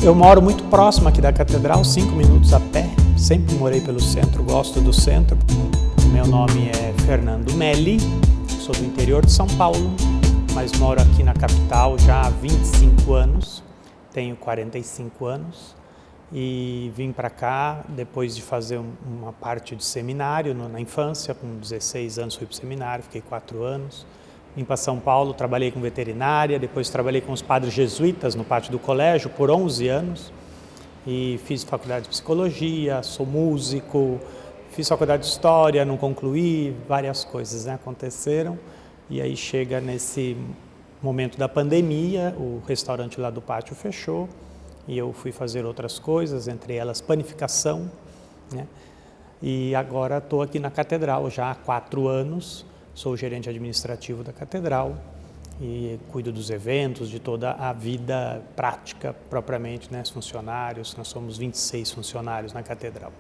Eu moro muito próximo aqui da catedral, 5 minutos a pé, sempre morei pelo centro, gosto do centro. Meu nome é Fernando Melli, sou do interior de São Paulo, mas moro aqui na capital já há 25 anos, tenho 45 anos e vim para cá depois de fazer uma parte de seminário na infância, com 16 anos fui para o seminário, fiquei 4 anos. Vim para São Paulo, trabalhei com veterinária, depois trabalhei com os padres jesuítas no pátio do colégio por 11 anos e fiz faculdade de psicologia, sou músico, fiz faculdade de história, não concluí, várias coisas aconteceram e aí chega nesse momento da pandemia, o restaurante lá do pátio fechou e eu fui fazer outras coisas, entre elas panificação, né? E agora estou aqui na catedral já há 4 anos. Sou o gerente administrativo da catedral e cuido dos eventos, de toda a vida prática propriamente, né? Os funcionários, nós somos 26 funcionários na catedral.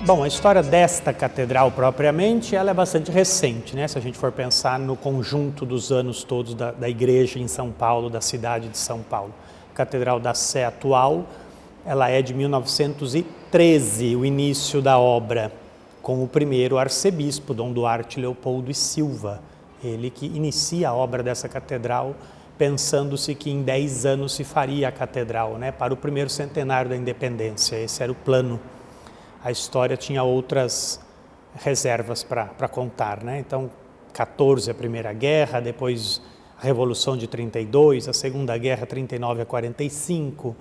Bom, a história desta catedral propriamente, ela é bastante recente, né? Se a gente for pensar no conjunto dos anos todos da igreja em São Paulo, da cidade de São Paulo. A Catedral da Sé atual, ela é de 1913, o início da obra, com o primeiro arcebispo, Dom Duarte Leopoldo e Silva, ele que inicia a obra dessa catedral, pensando-se que em 10 anos se faria a catedral, né, para o primeiro centenário da independência, esse era o plano. A história tinha outras reservas para contar, né? Então, 14 a Primeira Guerra, depois a Revolução de 32, a Segunda Guerra 39 a 45,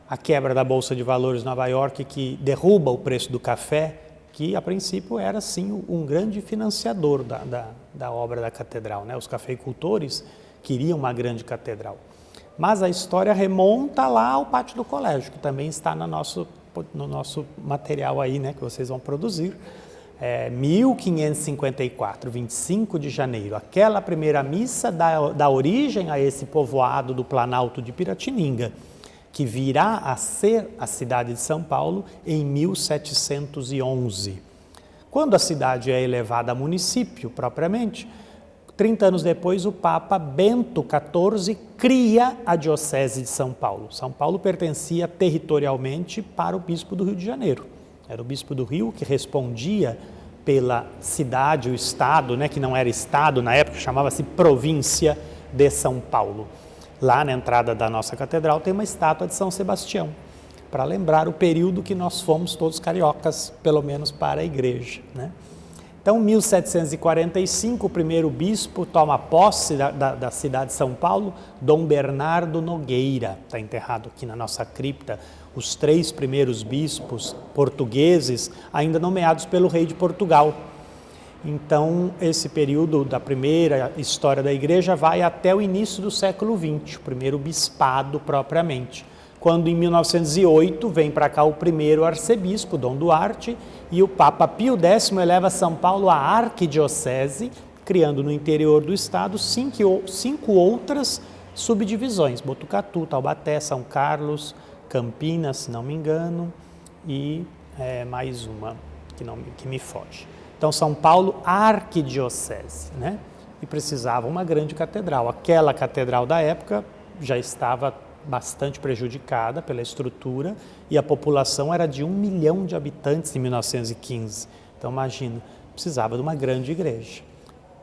a quebra da Bolsa de Valores de Nova York que derruba o preço do café, que a princípio era sim um grande financiador da obra da catedral, né? Os cafeicultores queriam uma grande catedral. Mas a história remonta lá ao pátio do colégio, que também está no nosso material aí, né, que vocês vão produzir. 1554, 25 de janeiro, aquela primeira missa dá origem a esse povoado do Planalto de Piratininga, que virá a ser a cidade de São Paulo em 1711. Quando a cidade é elevada a município, propriamente, 30 anos depois, o Papa Bento XIV cria a Diocese de São Paulo. São Paulo pertencia territorialmente para o Bispo do Rio de Janeiro. Era o Bispo do Rio que respondia pela cidade, o Estado, né, que não era Estado, na época chamava-se Província de São Paulo. Lá na entrada da nossa catedral tem uma estátua de São Sebastião, para lembrar o período que nós fomos todos cariocas, pelo menos para a igreja, né? Então, em 1745, o primeiro bispo toma posse da cidade de São Paulo, Dom Bernardo Nogueira, está enterrado aqui na nossa cripta. Os 3 primeiros bispos portugueses, ainda nomeados pelo rei de Portugal. Então, esse período da primeira história da igreja vai até o início do século XX, o primeiro bispado propriamente, quando em 1908 vem para cá o primeiro arcebispo, Dom Duarte, e o Papa Pio X eleva São Paulo à arquidiocese, criando no interior do estado 5 outras subdivisões, Botucatu, Taubaté, São Carlos, Campinas, se não me engano, e mais uma que me foge. Então, São Paulo, arquidiocese, né? E precisava uma grande catedral. Aquela catedral da época já estava bastante prejudicada pela estrutura e a população era de 1 milhão de habitantes em 1915. Então, imagina, precisava de uma grande igreja.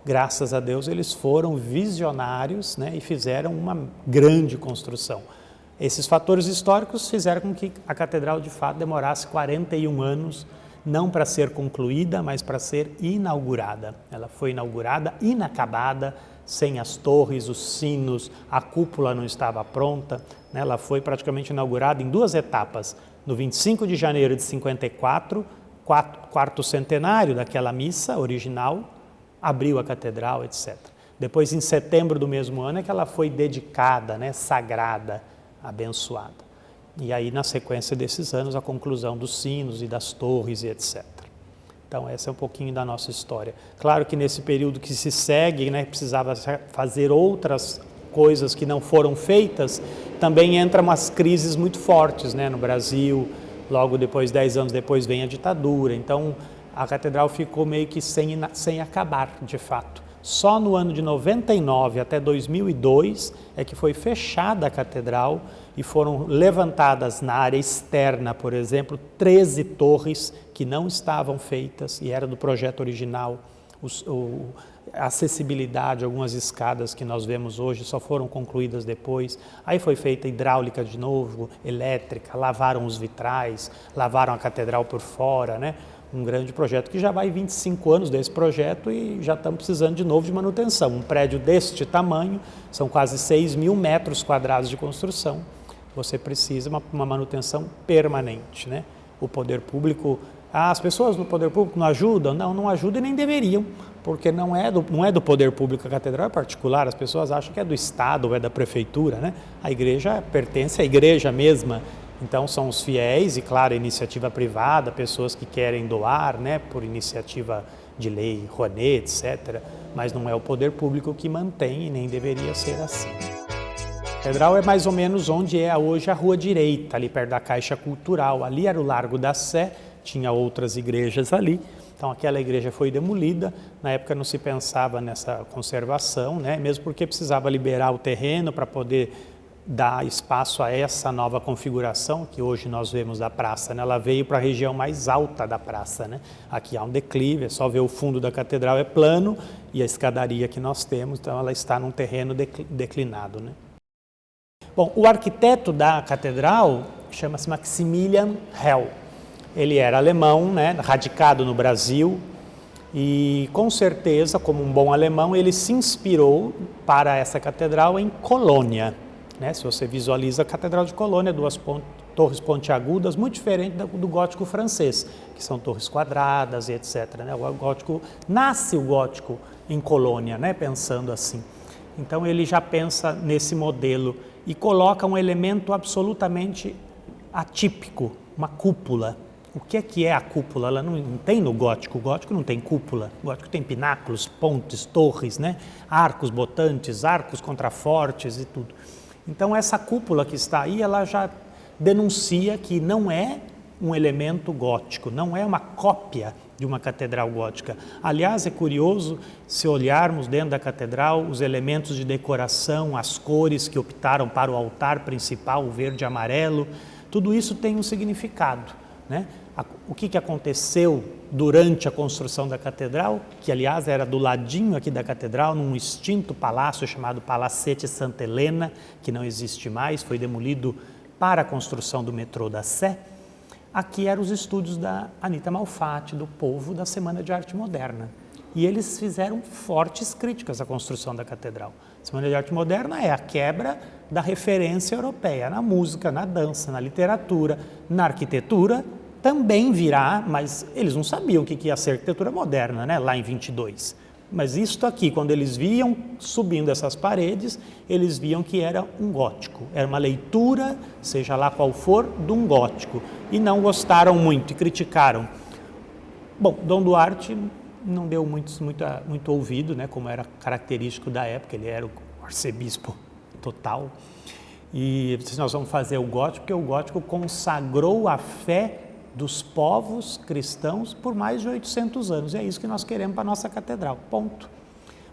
Graças a Deus, eles foram visionários, né, e fizeram uma grande construção. Esses fatores históricos fizeram com que a catedral, de fato, demorasse 41 anos, não para ser concluída, mas para ser inaugurada. Ela foi inaugurada inacabada, sem as torres, os sinos, a cúpula não estava pronta, né? Ela foi praticamente inaugurada em 2 etapas. No 25 de janeiro de 54, quarto centenário daquela missa original, abriu a catedral, etc. Depois, em setembro do mesmo ano, é que ela foi dedicada, né? Sagrada, abençoada. E aí, na sequência desses anos, a conclusão dos sinos e das torres e etc. Então, essa é um pouquinho da nossa história. Claro que nesse período que se segue, né, precisava fazer outras coisas que não foram feitas, também entram umas crises muito fortes, né, no Brasil. Logo depois, 10 anos depois, vem a ditadura. Então, a catedral ficou meio que sem acabar, de fato. Só no ano de 99 até 2002 é que foi fechada a catedral e foram levantadas na área externa, por exemplo, 13 torres que não estavam feitas e era do projeto original. A acessibilidade, algumas escadas que nós vemos hoje só foram concluídas depois. Aí foi feita hidráulica de novo, elétrica, lavaram os vitrais, lavaram a catedral por fora, né? Um grande projeto que já vai 25 anos desse projeto e já estamos precisando de novo de manutenção. Um prédio deste tamanho, são quase 6 mil metros quadrados de construção, você precisa uma manutenção permanente, né? O poder público, as pessoas no poder público não ajudam? Não ajudam e nem deveriam, porque não é do poder público, a catedral é particular, as pessoas acham que é do Estado ou é da prefeitura, né? A igreja pertence à igreja mesma. Então são os fiéis e, claro, a iniciativa privada, pessoas que querem doar, né, por iniciativa de lei, Rouanet, etc. Mas não é o poder público que mantém e nem deveria ser assim. A catedral é mais ou menos onde é hoje a Rua Direita, ali perto da Caixa Cultural. Ali era o Largo da Sé, tinha outras igrejas ali. Então aquela igreja foi demolida, na época não se pensava nessa conservação, né, mesmo porque precisava liberar o terreno para poder dar espaço a essa nova configuração que hoje nós vemos da praça, né? Ela veio para a região mais alta da praça, né? Aqui há um declive, é só ver o fundo da catedral é plano e a escadaria que nós temos, então ela está num terreno declinado, né? Bom, o arquiteto da catedral chama-se Maximilian Hell. Ele era alemão, né? Radicado no Brasil e com certeza, como um bom alemão, ele se inspirou para essa catedral em Colônia. Né? Se você visualiza a Catedral de Colônia, duas torres pontiagudas, muito diferente do gótico francês, que são torres quadradas e etc. Né? Nasce o gótico em Colônia, né? Pensando assim. Então ele já pensa nesse modelo e coloca um elemento absolutamente atípico, uma cúpula. O que é a cúpula? Ela não tem no gótico, o gótico não tem cúpula, o gótico tem pináculos, pontes, torres, né? Arcos botantes, arcos contrafortes e tudo. Então essa cúpula que está aí, ela já denuncia que não é um elemento gótico, não é uma cópia de uma catedral gótica. Aliás, é curioso, se olharmos dentro da catedral, os elementos de decoração, as cores que optaram para o altar principal, o verde e amarelo, tudo isso tem um significado, né? O que aconteceu durante a construção da catedral, que aliás era do ladinho aqui da catedral, num extinto palácio chamado Palacete Santa Helena, que não existe mais, foi demolido para a construção do metrô da Sé. Aqui eram os estúdios da Anita Malfatti, do Povo, da Semana de Arte Moderna. E eles fizeram fortes críticas à construção da catedral. A Semana de Arte Moderna é a quebra da referência europeia na música, na dança, na literatura, na arquitetura. Também virá, mas eles não sabiam o que ia ser arquitetura moderna, né, lá em 22. Mas isto aqui, quando eles viam subindo essas paredes, eles viam que era um gótico. Era uma leitura, seja lá qual for, de um gótico. E não gostaram muito e criticaram. Bom, Dom Duarte não deu muito ouvido, né, como era característico da época, ele era o arcebispo total. E nós vamos fazer o gótico, porque o gótico consagrou a fé dos povos cristãos por mais de 800 anos. E é isso que nós queremos para a nossa catedral, ponto.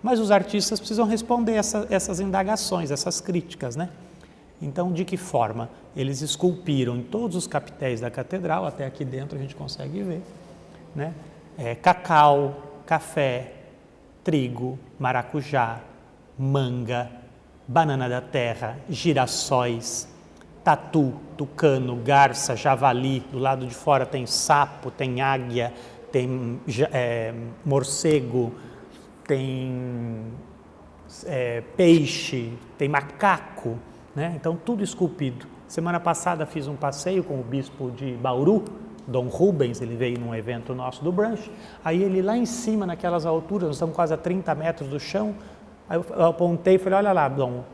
Mas os artistas precisam responder essas indagações, essas críticas, né? Então, de que forma? Eles esculpiram em todos os capitéis da catedral, até aqui dentro a gente consegue ver, né? Cacau, café, trigo, maracujá, manga, banana da terra, girassóis, tatu, tucano, garça, javali, do lado de fora tem sapo, tem águia, tem morcego, tem peixe, tem macaco, né? Então tudo esculpido. Semana passada fiz um passeio com o bispo de Bauru, Dom Rubens, ele veio num evento nosso do brunch, aí ele lá em cima, naquelas alturas, nós estamos quase a 30 metros do chão, aí eu apontei e falei, olha lá, Dom,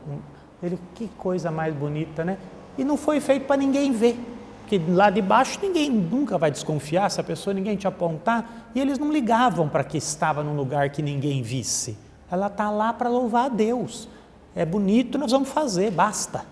ele, que coisa mais bonita, né? E não foi feito para ninguém ver, porque lá de baixo ninguém nunca vai desconfiar, se a pessoa ninguém te apontar, e eles não ligavam para que estava num lugar que ninguém visse. Ela está lá para louvar a Deus. É bonito, nós vamos fazer, basta.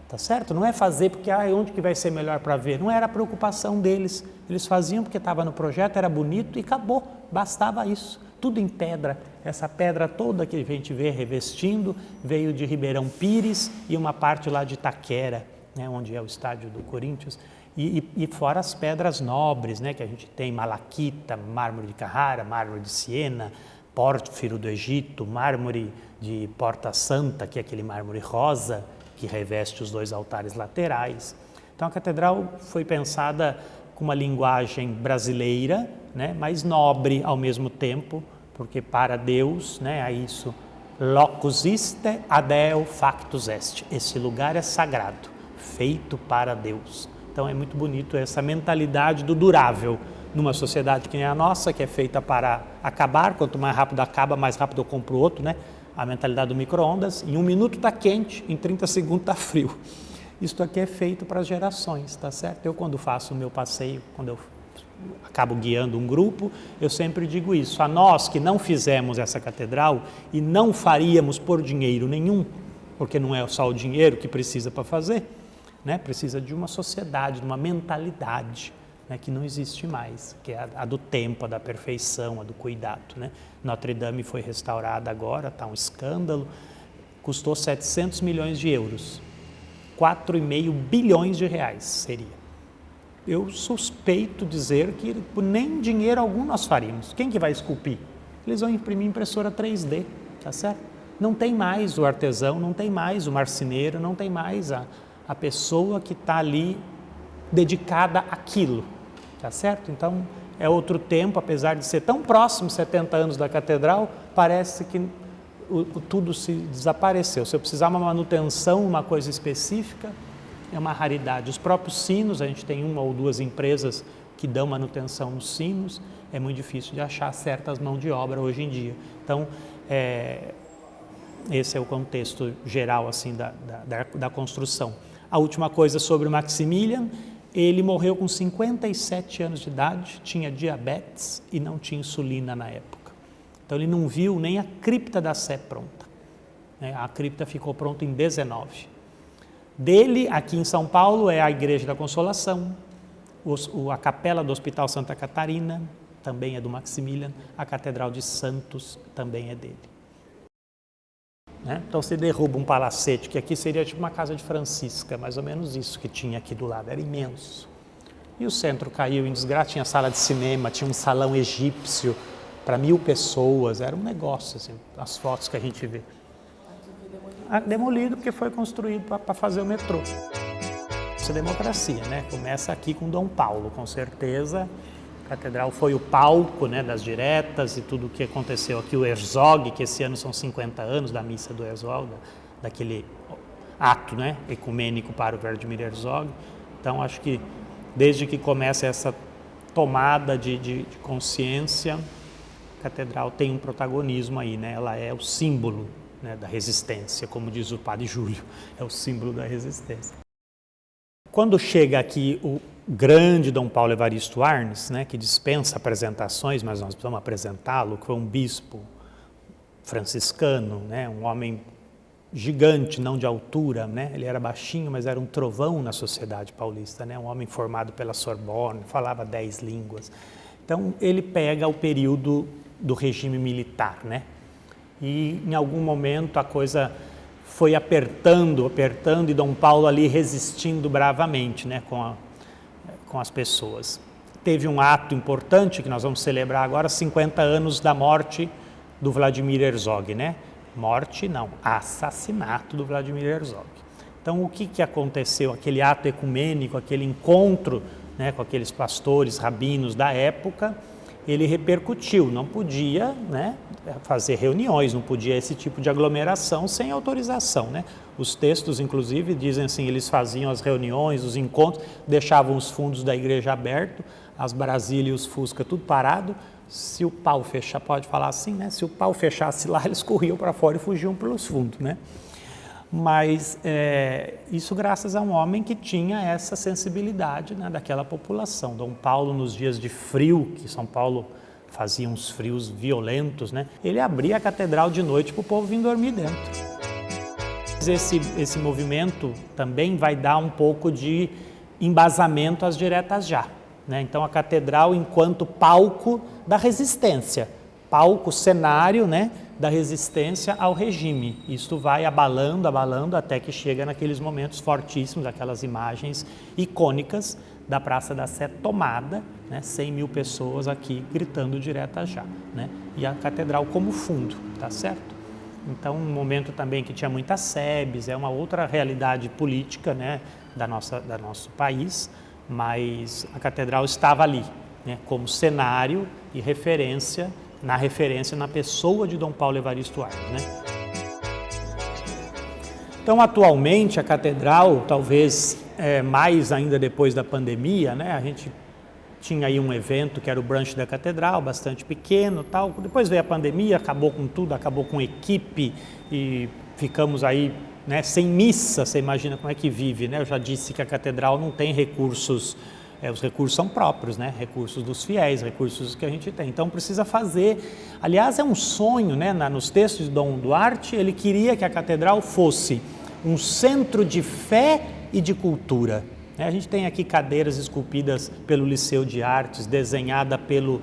Tá certo? Não é fazer porque onde que vai ser melhor para ver. Não era a preocupação deles. Eles faziam porque estava no projeto, era bonito e acabou. Bastava isso. tudo em pedra. Essa pedra toda que a gente vê revestindo veio de Ribeirão Pires e uma parte lá de Itaquera, né, onde é o estádio do Corinthians, e fora as pedras nobres, né, que a gente tem malaquita, mármore de Carrara, mármore de Siena, pórfiro do Egito, mármore de Porta Santa, que é aquele mármore rosa que reveste os 2 altares laterais. Então a catedral foi pensada com uma linguagem brasileira, né, mas nobre ao mesmo tempo, porque para Deus, né, é isso, locus iste ad eo factus est, esse lugar é sagrado, feito para Deus. Então é muito bonito essa mentalidade do durável, numa sociedade que nem a nossa, que é feita para acabar, quanto mais rápido acaba, mais rápido eu compro outro, né? A mentalidade do micro-ondas, em 1 minuto está quente, em 30 segundos está frio. Isto aqui é feito para as gerações, tá certo? Eu quando faço o meu passeio, quando eu acabo guiando um grupo, eu sempre digo isso, a nós que não fizemos essa catedral e não faríamos por dinheiro nenhum, porque não é só o dinheiro que precisa para fazer, né? Precisa de uma sociedade, de uma mentalidade, né, que não existe mais, que é a do tempo, a da perfeição, a do cuidado, né? Notre Dame foi restaurada agora, está um escândalo, custou 700 milhões de euros, 4,5 bilhões de reais seria. Eu suspeito dizer que nem dinheiro algum nós faríamos. Quem que vai esculpir? Eles vão imprimir impressora 3D, tá certo? Não tem mais o artesão, não tem mais o marceneiro, não tem mais a pessoa que está ali dedicada àquilo, tá certo? Então é outro tempo, apesar de ser tão próximo, 70 anos da catedral, parece que tudo se desapareceu. Se eu precisar uma manutenção, uma coisa específica, é uma raridade. Os próprios sinos, a gente tem 1 ou 2 empresas que dão manutenção nos sinos, é muito difícil de achar certas mãos de obra hoje em dia. Então, esse é o contexto geral assim, da construção. A última coisa sobre o Maximilian, ele morreu com 57 anos de idade, tinha diabetes e não tinha insulina na época. Então ele não viu nem a cripta da Sé pronta. A cripta ficou pronta em 19. Dele, aqui em São Paulo, é a Igreja da Consolação, a Capela do Hospital Santa Catarina, também é do Maximilian, a Catedral de Santos também é dele. Então você derruba um palacete, que aqui seria tipo uma casa de Francisca, mais ou menos isso que tinha aqui do lado, era imenso. E o centro caiu em desgraça, tinha sala de cinema, tinha um salão egípcio para 1.000 pessoas, era um negócio, assim, as fotos que a gente vê. Demolido porque foi construído para fazer o metrô. Isso é democracia, né? Começa aqui com Dom Paulo, com certeza. A catedral foi o palco, né, das diretas e tudo o que aconteceu aqui. O Herzog, que esse ano são 50 anos da missa do Herzog, daquele ato, né, ecumênico para o Vladimir Herzog. Então, acho que desde que começa essa tomada de consciência, a catedral tem um protagonismo aí, né? Ela é o símbolo, né, da resistência, como diz o padre Júlio, é o símbolo da resistência. Quando chega aqui o grande Dom Paulo Evaristo Arnes, né, que dispensa apresentações, mas nós precisamos apresentá-lo, que foi um bispo franciscano, né, um homem gigante, não de altura, né, ele era baixinho, mas era um trovão na sociedade paulista, né, um homem formado pela Sorbonne, falava 10 línguas. Então ele pega o período do regime militar, né, e em algum momento a coisa foi apertando, e Dom Paulo ali resistindo bravamente, né, com as pessoas. Teve um ato importante que nós vamos celebrar agora, 50 anos da morte do Vladimir Herzog, né? Morte não, assassinato do Vladimir Herzog. Então o que aconteceu? Aquele ato ecumênico, aquele encontro, né, com aqueles pastores, rabinos da época, ele repercutiu, não podia, né, fazer reuniões, não podia esse tipo de aglomeração sem autorização, né? Os textos, inclusive, dizem assim, eles faziam as reuniões, os encontros, deixavam os fundos da igreja abertos, as Brasília e os Fusca tudo parado, se o pau fechar, pode falar assim, né? Se o pau fechasse lá, eles corriam para fora e fugiam pelos fundos, né? Mas isso graças a um homem que tinha essa sensibilidade, né, daquela população. Dom Paulo, nos dias de frio, que São Paulo fazia uns frios violentos, né, ele abria a catedral de noite para o povo vir dormir dentro. Esse movimento também vai dar um pouco de embasamento às diretas já, né? Então a catedral enquanto palco da resistência, palco, cenário, né, da resistência ao regime. Isto vai abalando, abalando, até que chega naqueles momentos fortíssimos, aquelas imagens icônicas da Praça da Sé tomada, né, 100 mil pessoas aqui gritando direto já, né, e a catedral como fundo, tá certo? Então, um momento também que tinha muitas sebes, é uma outra realidade política, né, da nosso país, mas a catedral estava ali, né, como cenário e referência na pessoa de Dom Paulo Evaristo Arnes, né? Então, atualmente, a catedral, talvez mais ainda depois da pandemia, né, a gente tinha aí um evento que era o brunch da catedral, bastante pequeno, tal. Depois veio a pandemia, acabou com tudo, acabou com equipe e ficamos aí, né, sem missa. Você imagina como é que vive, né? Eu já disse que a catedral não tem recursos, os recursos são próprios, né? Recursos dos fiéis, recursos que a gente tem. Então precisa fazer. Aliás, é um sonho, né? Nos textos de Dom Duarte, ele queria que a catedral fosse um centro de fé e de cultura. A gente tem aqui cadeiras esculpidas pelo Liceu de Artes, desenhada pelo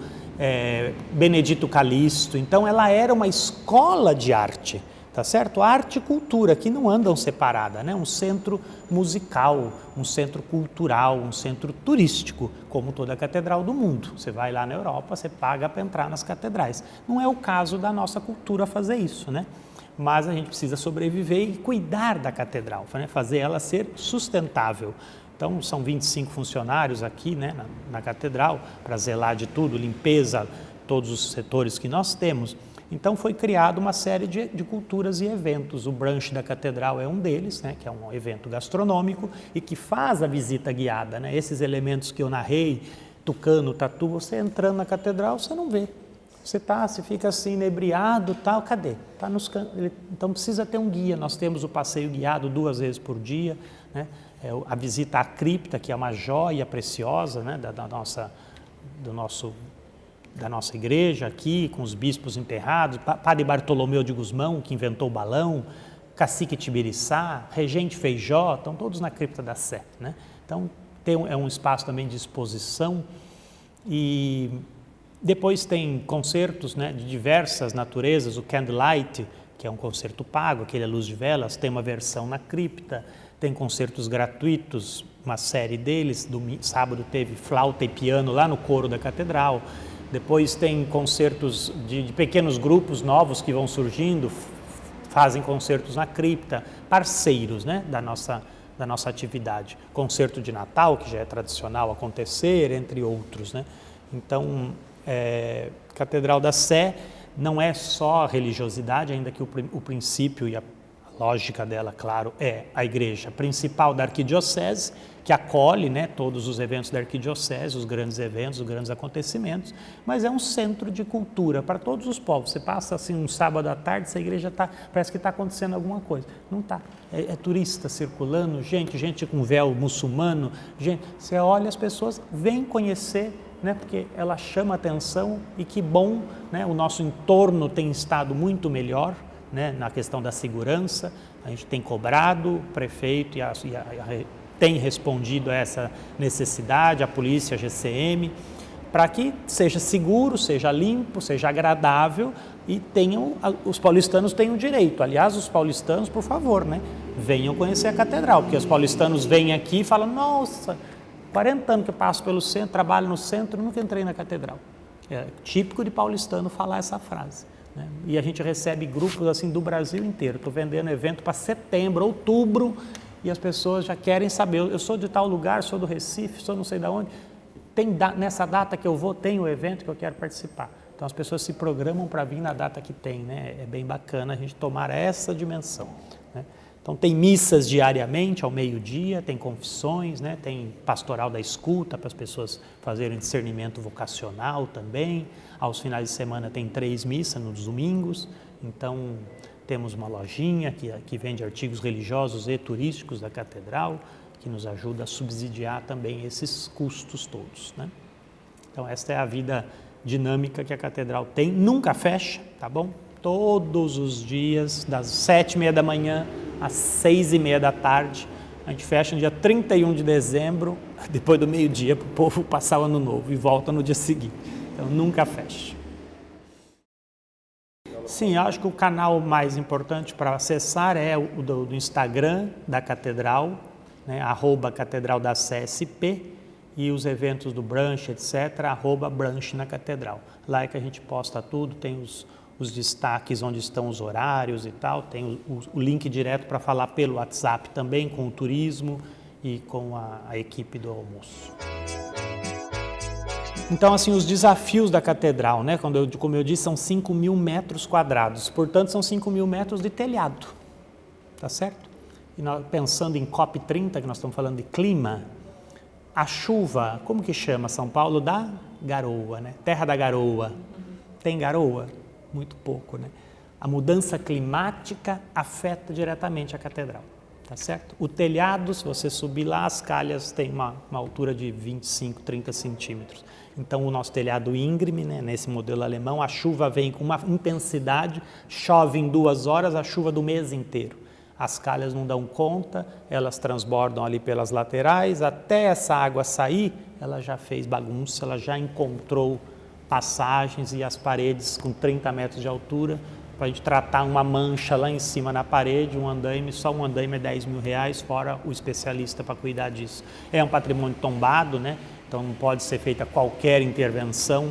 Benedito Calixto. Então ela era uma escola de arte, tá certo? Arte e cultura, que não andam separadas, né? Um centro musical, um centro cultural, um centro turístico, como toda a catedral do mundo. Você vai lá na Europa, você paga para entrar nas catedrais. Não é o caso da nossa cultura fazer isso, né? Mas a gente precisa sobreviver e cuidar da catedral, né? Fazer ela ser sustentável. Então, são 25 funcionários aqui, né, na catedral, para zelar de tudo, limpeza, todos os setores que nós temos. Então, foi criada uma série de culturas e eventos. O brunch da catedral é um deles, né, que é um evento gastronômico e que faz a visita guiada, né? Esses elementos que eu narrei, tucano, tatu, você entrando na catedral, você não vê. Você fica assim, inebriado, tal, cadê? Então, precisa ter um guia. Nós temos o passeio guiado 2 vezes por dia, né? A visita à cripta, que é uma joia preciosa, né, da nossa igreja aqui, com os bispos enterrados, Padre Bartolomeu de Gusmão, que inventou o balão, Cacique Tibiriçá, Regente Feijó, estão todos na cripta da Sé, né? Então, é um espaço também de exposição e depois tem concertos, né, de diversas naturezas, o Candlelight, que é um concerto pago, aquele à luz de velas, tem uma versão na cripta. Tem concertos gratuitos, uma série deles. Sábado teve flauta e piano lá no coro da catedral. Depois tem concertos de pequenos grupos novos que vão surgindo, fazem concertos na cripta, parceiros, né, da nossa atividade. Concerto de Natal, que já é tradicional acontecer, entre outros, né? Então, Catedral da Sé não é só a religiosidade, ainda que o princípio e a lógica dela, claro, é a igreja principal da arquidiocese, que acolhe, né, todos os eventos da arquidiocese, os grandes eventos, os grandes acontecimentos, mas é um centro de cultura para todos os povos. Você passa assim um sábado à tarde, essa igreja parece que está acontecendo alguma coisa. Não está. É turista circulando, gente com véu muçulmano, gente. Você olha, as pessoas vêm conhecer, né, porque ela chama atenção e que bom, né, o nosso entorno tem estado muito melhor, né, na questão da segurança. A gente tem cobrado, o prefeito tem respondido a essa necessidade, a polícia, a GCM, para que seja seguro, seja limpo, seja agradável e os paulistanos tenham direito. Aliás, os paulistanos, por favor, né, venham conhecer a catedral, porque os paulistanos vêm aqui e falam: nossa, 40 anos que eu passo pelo centro, trabalho no centro, nunca entrei na catedral. É típico de paulistano falar essa frase. E a gente recebe grupos assim do Brasil inteiro. Estou vendendo evento para setembro, outubro, e as pessoas já querem saber. Eu sou de tal lugar, sou do Recife, sou não sei de onde. Nessa data que eu vou, tem o evento que eu quero participar. Então as pessoas se programam para vir na data que tem, né? É bem bacana a gente tomar essa dimensão, né? Então tem missas diariamente ao meio-dia, tem confissões, né? Tem pastoral da escuta para as pessoas fazerem discernimento vocacional também. Aos finais de semana tem 3 missas nos domingos. Então temos uma lojinha que vende artigos religiosos e turísticos da catedral, que nos ajuda a subsidiar também esses custos todos, né? Então esta é a vida dinâmica que a catedral tem. Nunca fecha, tá bom? Todos os dias, das 7h30 da manhã às 6h30 da tarde. A gente fecha no dia 31 de dezembro, depois do meio-dia, para o povo passar o ano novo e volta no dia seguinte. Então nunca fecha. Sim, eu acho que o canal mais importante para acessar é o do Instagram da Catedral, né, @Catedral da CSP, e os eventos do Brunch, etc., @Brunch na Catedral. Lá é que a gente posta tudo, tem os destaques onde estão os horários e tal, tem o link direto para falar pelo WhatsApp também, com o turismo e com a equipe do almoço. Então, assim, os desafios da catedral, né? Como eu disse, são 5.000 metros quadrados, portanto, são 5.000 metros de telhado, tá certo? E nós, pensando em COP30, que nós estamos falando de clima, a chuva, como que chama São Paulo? Da garoa, né? Terra da garoa. Tem garoa? Muito pouco, né? A mudança climática afeta diretamente a catedral, tá certo? O telhado, se você subir lá, as calhas têm uma altura de 25, 30 centímetros. Então, o nosso telhado íngreme, né, nesse modelo alemão, a chuva vem com uma intensidade, chove em 2 horas, a chuva do mês inteiro. As calhas não dão conta, elas transbordam ali pelas laterais, até essa água sair, ela já fez bagunça, ela já encontrou passagens e as paredes com 30 metros de altura, para a gente tratar uma mancha lá em cima na parede, um andaime, só um andaime é R$10.000, fora o especialista para cuidar disso. É um patrimônio tombado, né? Então não pode ser feita qualquer intervenção.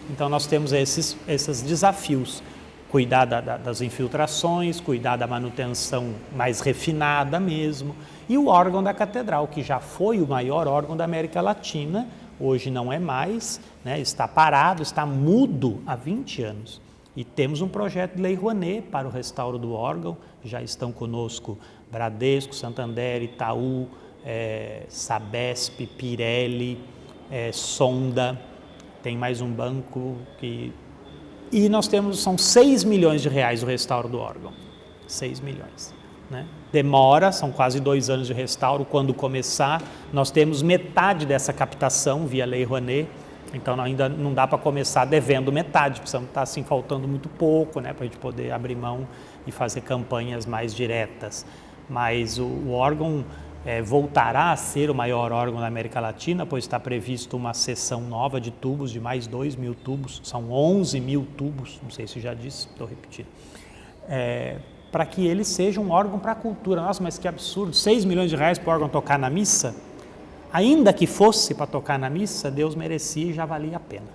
Então nós temos esses desafios, cuidar das infiltrações, cuidar da manutenção mais refinada mesmo, e o órgão da catedral, que já foi o maior órgão da América Latina, hoje não é mais, né? Está parado, está mudo há 20 anos. E temos um projeto de Lei Rouanet para o restauro do órgão, já estão conosco Bradesco, Santander, Itaú, Sabesp, Pirelli, Sonda, tem mais um banco que... E nós temos, são R$6 milhões o restauro do órgão, 6 milhões. Né? Demora, são quase 2 anos de restauro, quando começar, nós temos metade dessa captação via Lei Rouanet, então ainda não dá para começar devendo metade, precisamos estar assim, faltando muito pouco, né, para a gente poder abrir mão e fazer campanhas mais diretas. Mas o órgão voltará a ser o maior órgão da América Latina, pois está previsto uma seção nova de tubos, de mais 2.000 tubos, são 11.000 tubos, não sei se já disse, estou repetindo, para que ele seja um órgão para a cultura. Nossa, mas que absurdo, R$6 milhões para o órgão tocar na missa? Ainda que fosse para tocar na missa, Deus merecia e já valia a pena.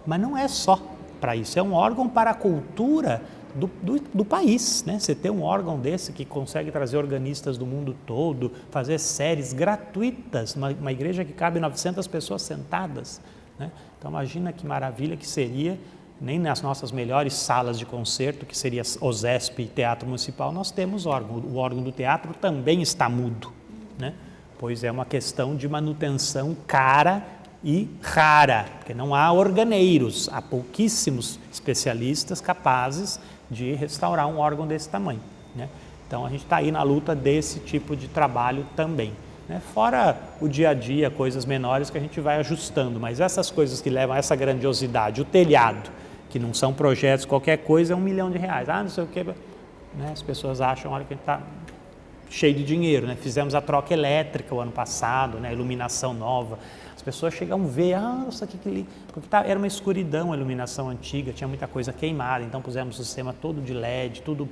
Mas não é só para isso, é um órgão para a cultura do país, né? Você ter um órgão desse que consegue trazer organistas do mundo todo, fazer séries gratuitas, uma igreja que cabe 900 pessoas sentadas, né? Então imagina que maravilha que seria, nem nas nossas melhores salas de concerto, que seria OSESP e Teatro Municipal, nós temos órgão. O órgão do teatro também está mudo, né? Pois é uma questão de manutenção cara e rara, porque não há organeiros, há pouquíssimos especialistas capazes de restaurar um órgão desse tamanho, né? Então a gente está aí na luta desse tipo de trabalho também, né? Fora o dia a dia, coisas menores que a gente vai ajustando, mas essas coisas que levam a essa grandiosidade, o telhado, que não são projetos, qualquer coisa é R$1 milhão, não sei o que, né? As pessoas acham, olha que a gente está cheio de dinheiro, né? Fizemos a troca elétrica o ano passado, né? Iluminação nova. As pessoas chegam a ver, nossa, porque era uma escuridão a iluminação antiga, tinha muita coisa queimada, então pusemos o sistema todo de LED, tudo,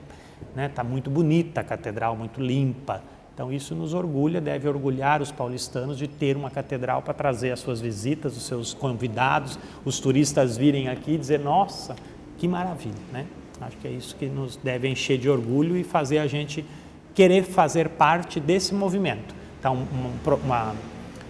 né? Tá muito bonita a catedral, muito limpa. Então isso nos orgulha, deve orgulhar os paulistanos de ter uma catedral para trazer as suas visitas, os seus convidados, os turistas virem aqui e dizer, nossa, que maravilha, né? Acho que é isso que nos deve encher de orgulho e fazer a gente querer fazer parte desse movimento. Então,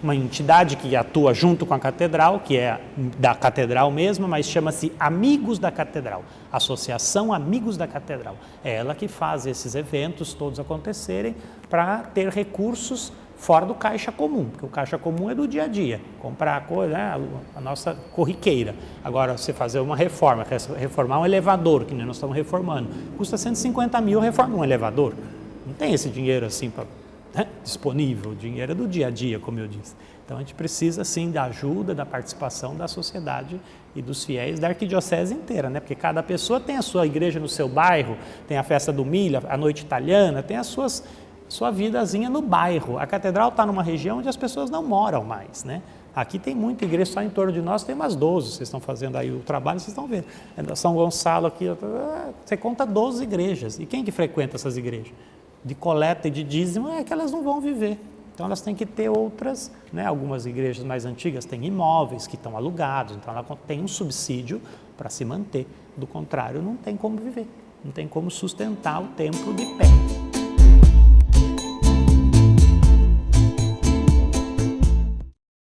uma entidade que atua junto com a catedral, que é da catedral mesmo, mas chama-se Amigos da Catedral, Associação Amigos da Catedral. É ela que faz esses eventos todos acontecerem para ter recursos fora do caixa comum, porque o caixa comum é do dia a dia, comprar coisa, né, a nossa corriqueira. Agora, você fazer uma reforma, reformar um elevador, que nós estamos reformando, custa 150 mil reformar um elevador. Não tem esse dinheiro assim disponível, o dinheiro é do dia a dia, como eu disse. Então a gente precisa sim da ajuda, da participação da sociedade e dos fiéis da arquidiocese inteira, né? Porque cada pessoa tem a sua igreja no seu bairro, tem a festa do milho, a noite italiana, tem a sua vidazinha no bairro. A catedral está numa região onde as pessoas não moram mais, né? Aqui tem muita igreja, só em torno de nós tem umas 12, vocês estão fazendo aí o trabalho, vocês estão vendo. São Gonçalo aqui, você conta 12 igrejas. E quem que frequenta essas igrejas? De coleta e de dízimo é que elas não vão viver. Então elas têm que ter outras, né? Algumas igrejas mais antigas têm imóveis que estão alugados, então ela tem um subsídio para se manter. Do contrário, não tem como viver, não tem como sustentar o templo de pé.